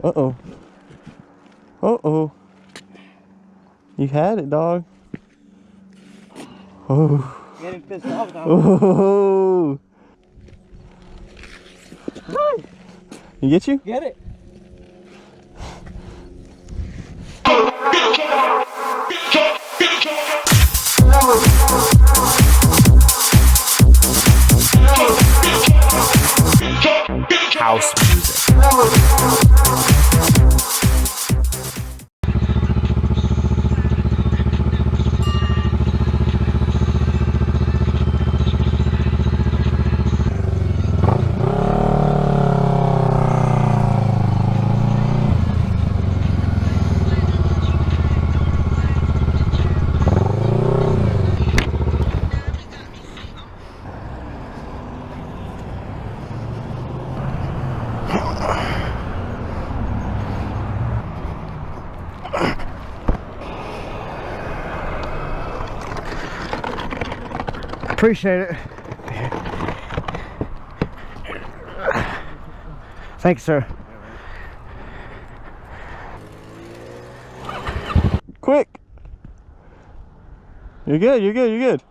Uh-oh. Uh-oh. You had it, dog. Oh. Getting pissed off now. Oh. You get you? Get it. House music. Appreciate it. Thanks, sir. Quick. You're good, you're good, you're good.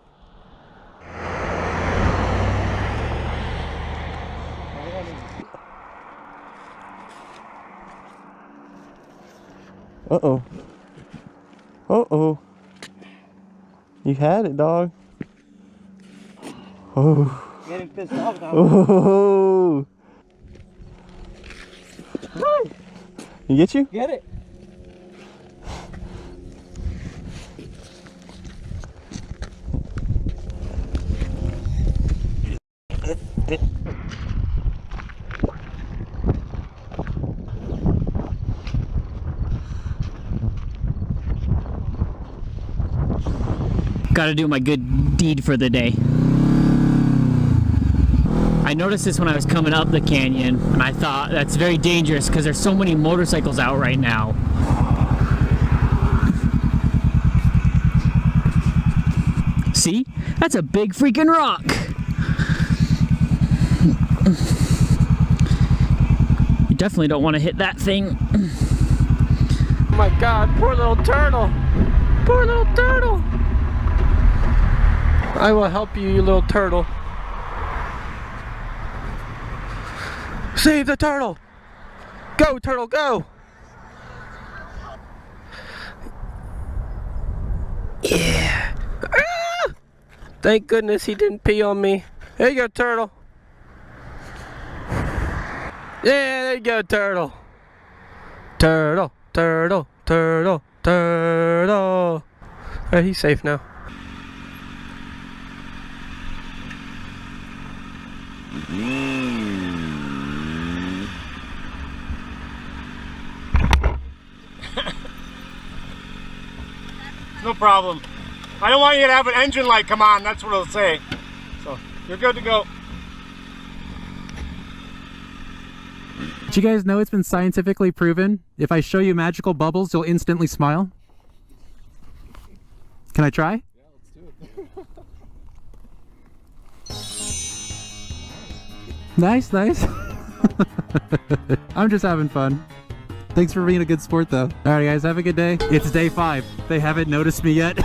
Uh-oh. Uh-oh. You had it, dog. Oh. Getting pissed off now. Oh. You get you? Get it. Gotta do my good deed for the day. I noticed this when I was coming up the canyon, and I thought that's very dangerous because there's so many motorcycles out right now. See? That's a big freaking rock! You definitely don't want to hit that thing. Oh my God, poor little turtle. Poor little turtle. I will help you, you little turtle. Save the turtle! Go, turtle, go! Yeah. Ah! Thank goodness he didn't pee on me. There you go, turtle. Yeah, there you go, turtle. Turtle, turtle, turtle, turtle. Alright, he's safe now. No problem. I don't want you to have an engine light come on, that's what it'll say. So, you're good to go. Did you guys know it's been scientifically proven? If I show you magical bubbles, you'll instantly smile? Can I try? Yeah, let's do it. Nice, nice. I'm just having fun. Thanks for being a good sport though. Alright guys, have a good day. It's day 5. They haven't noticed me yet.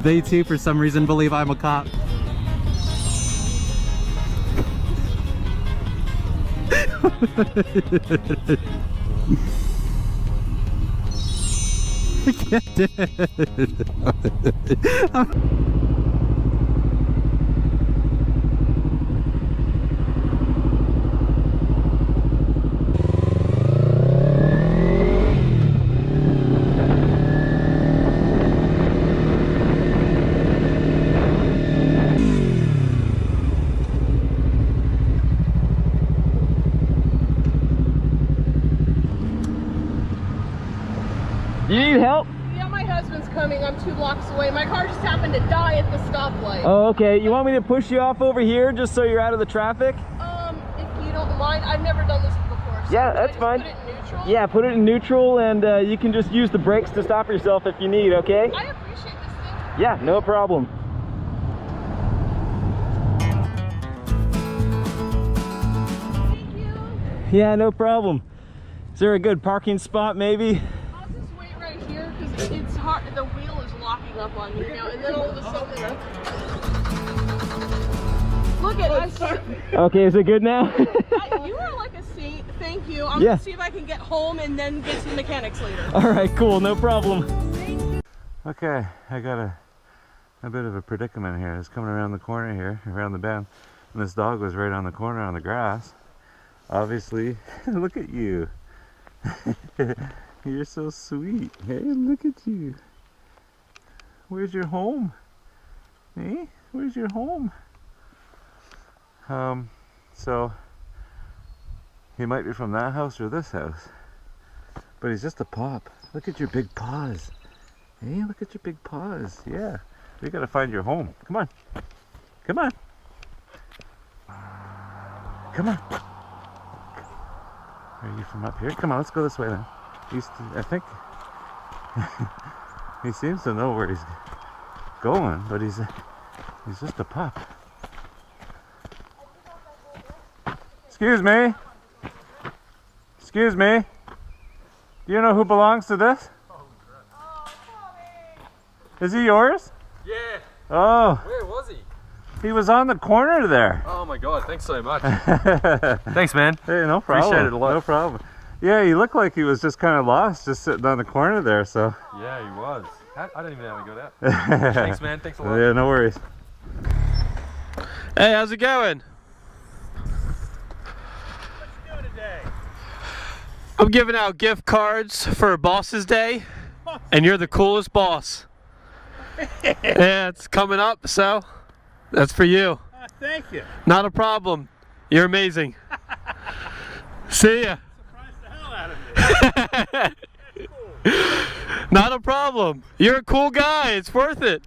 They too, for some reason, believe I'm a cop. I can't do it. You need help? Yeah, my husband's coming. I'm 2 blocks away. My car just happened to die at the stoplight. Oh, okay. You want me to push you off over here just so you're out of the traffic? If you don't mind. I've never done this before. So Yeah, that's fine. Put it in neutral? Yeah, put it in neutral, and you can just use the brakes to stop yourself if you need, okay? I appreciate this thing. Yeah, no problem. Thank you. Yeah, no problem. Is there a good parking spot maybe? I'll just wait right here because it's hard. The wheel is locking up on me now, and then all of a sudden, look at us. Okay, is it good now? You are like a saint. Thank you. I'm Yeah. gonna see if I can get home and then get to the mechanics later. All right, cool, no problem. Okay, I got a bit of a predicament here. It's coming around the corner here, around the bend, and this dog was right on the corner on the grass. Obviously, look at you. You're so sweet. Hey, look at you. Where's your home? Hey, where's your home? So he might be from that house or this house, but he's just a pup. Look at your big paws. Hey, look at your big paws. Yeah, we gotta find your home. Come on, come on, come on. Are you from up here? Come on, let's go this way then. I think he seems to know where he's going, but he's just a pup. Excuse me. Excuse me. Do you know who belongs to this? Is he yours? Yeah. Oh. Where was he? He was on the corner there. Oh my god, thanks so much. Thanks, man. Hey, no problem. Appreciate it a lot. No problem. Yeah, he looked like he was just kind of lost, just sitting on the corner there, so. Yeah, he was. I don't even know how he got out. Thanks, man. Thanks a lot. Yeah, no worries. Hey, how's it going? I'm giving out gift cards for Boss's Day, and you're the coolest boss. Yeah, it's coming up, so that's for you. Thank you. Not a problem. You're amazing. See ya. Surprised the hell out of me. Not a problem. You're a cool guy. It's worth it.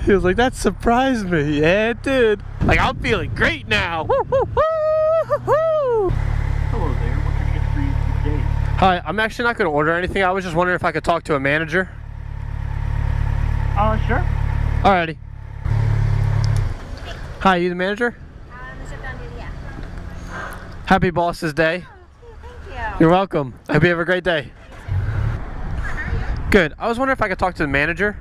He was like, that surprised me. Yeah, it did. Like, I'm feeling great now. Woo, woo, woo, woo. Hello there. What can I get for you today? Hi, I'm actually not going to order anything. I was just wondering if I could talk to a manager. Sure. Alrighty. Hi, you the manager? Happy Boss's Day. Thank You're welcome. Hope you have a great day. Good. I was wondering if I could talk to the manager.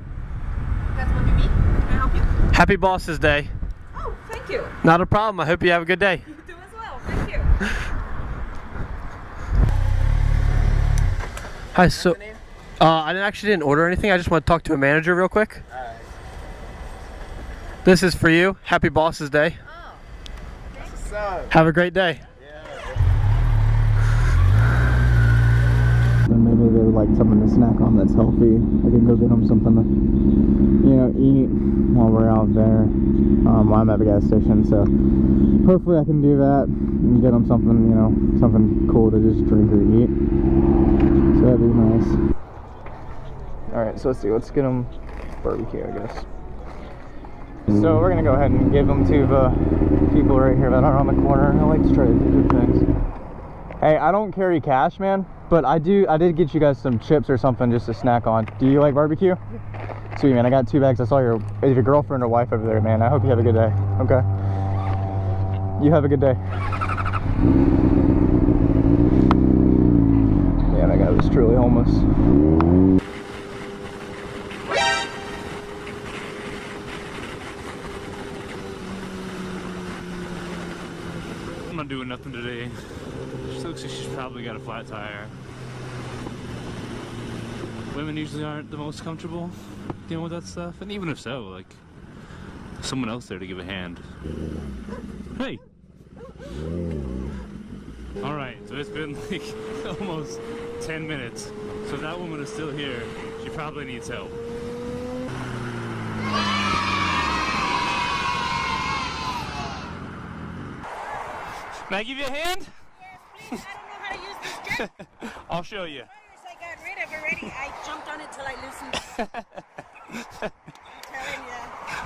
That's what you mean? Can I help you? Happy Boss's Day. Oh, thank you. Not a problem. I hope you have a good day. You do as well. Thank you. Hi, so I actually didn't order anything. I just want to talk to a manager real quick. This is for you. Happy Boss's Day. Have a great day. Maybe they would like something to snack on that's healthy. I can go get them something to, eat while we're out there. I'm at the gas station, so hopefully I can do that and get them something, something cool to just drink or eat. So that'd be nice. Alright, so let's see, let's get them barbecue, I guess. So we're gonna go ahead and give them to the people right here that are on the corner. I like to try to do good things. Hey, I don't carry cash, man, but I did get you guys some chips or something just to snack on. Do you like barbecue? Yeah. Sweet, man. I got 2 bags. I saw your girlfriend or wife over there, man. I hope you have a good day. Okay. You have a good day. Yeah, that guy was truly homeless. I'm not doing nothing today. She looks like she's probably got a flat tire. Women usually aren't the most comfortable dealing with that stuff, and even if so, like, someone else there to give a hand. Hey! Alright, so it's been like almost 10 minutes. So if that woman is still here, she probably needs help. Can I give you a hand? Yes, please. I don't know how to use this jet. I'll show you. I got rid of already. I jumped on it till I loosened it. I'm telling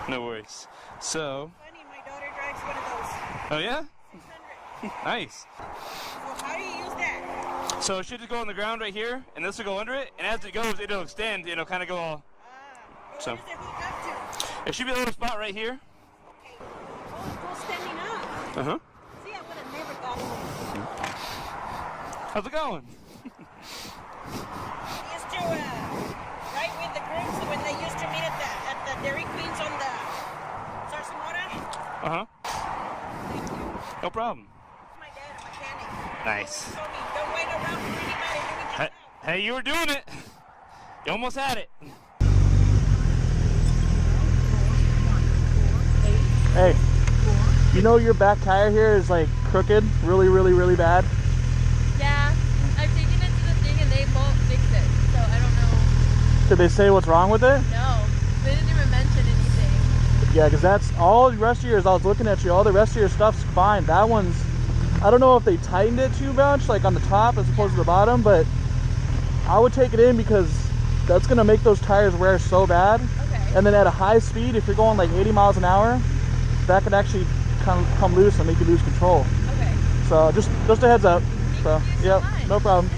you. No worries. So. Funny, my daughter drives one of those. Oh yeah? 600. Nice. So how do you use that? So it should just go on the ground right here, and this will go under it, and as it goes, it'll extend, it'll kind of go all. Where does it hook up to? It should be a little spot right here. Okay. Oh, it goes standing up. Uh-huh. See, I would have never thought of How's it going? Used to ride with the groups when they used to meet at the Dairy Queens on the Sarsamora. No problem. My dad, a mechanic. Nice. He told me, don't wait around for anybody. Do it yourself. Hey, you were doing it. You almost had it. Hey, you know your back tire here is like crooked, really bad. Yeah, I've taken it to the thing and they won't fix it, so I don't know. Did they say what's wrong with it? No, they didn't even mention anything. Yeah, because that's all the rest of yours. I was looking at you. All the rest of your stuff's fine. That one's, I don't know if they tightened it too much, like on the top as opposed to the bottom, but I would take it in because that's gonna make those tires wear so bad. Okay. And then at a high speed, if you're going like 80 miles an hour, that could actually come loose and make you lose control. Okay. So just a heads up. So, Thank you so yep, much. no problem.